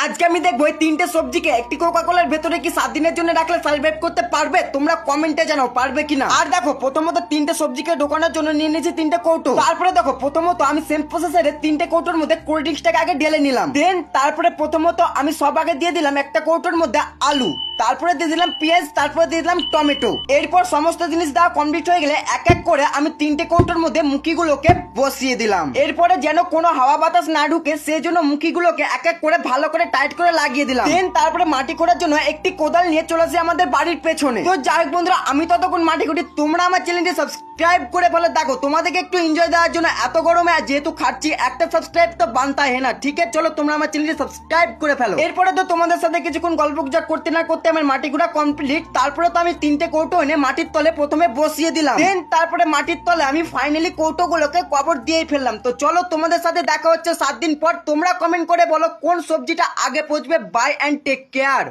আজকে আমি দেখবো এই তিনটে সবজিকে একটি কোকা কোলার ভেতরে কি 7 দিনের জন্য রাখলে সার্ভাইভ করতে পারবে। তোমরা কমেন্টে জানাও পারবে কিনা। আর দেখো প্রথমত তিনটে সবজিকে ঢোকানোর জন্য নিয়ে নিয়েছি তিনটে কৌটো। তারপরে দেখো প্রথমত আমি সেম প্রসেসরে তিনটে কৌটোর মধ্যে কোল্ড ড্রিঙ্কসটাকে আগে ঢেলে নিলাম। দেন তারপরে প্রথমত আমি সব আগে দিয়ে দিলাম একটা কৌটোর মধ্যে আলু, তারপরে দিয়ে দিলাম পেঁয়াজ, তারপরে দিয়ে দিলাম টমেটো। এরপর সমস্ত জিনিস দেওয়া কমপ্লিট হয়ে গেলে এক এক করে আমি তিনটে কৌটোর মধ্যে মুখিগুলোকে বসিয়ে দিলাম। এরপরে যেন কোনো হাওয়া বাতাস না ঢুকে সেই জন্য মুখিগুলোকে এক এক করে ভালো করে টাইট করে লাগিয়ে দিলাম। দেন তারপরে মাটি করার জন্য একটি কোদাল নিয়ে চলে আসি আমাদের বাড়ির পেছনে। তো যাই হোক বন্ধুরা, আমি ততক্ষণ মাটি কুটি, তোমরা আমার চ্যানেলটি সাবস্ক্রাইব করে ফেলে দেখো। তোমাদেরকে একটু এনজয় দেওয়ার জন্য এত গরমে আর যেহেতু খাচ্ছি একটা সাবস্ক্রাইব তো বানতা হে না, ঠিক আছে? চলো তোমরা আমার চ্যানেলটি সাবস্ক্রাইব করে ফেলো। এরপরে তো তোমাদের সাথে কিছুক্ষণ গল্প গুজব করতে না করতে আমার মাটি গুঁড়া কমপ্লিট। তারপরে তো আমি তিনটে কৌটো এনে মাটির তলে প্রথমে বসিয়ে দিলাম। দেন তারপরে মাটির তলে আমি ফাইনালি কৌটোগুলোকে কবর দিয়ে ফেললাম। তো চলো তোমাদের সাথে দেখা হচ্ছে 7 দিন পর। তোমরা কমেন্ট করে বলো কোন সবজিটা আগে পচবে। Bye and take care.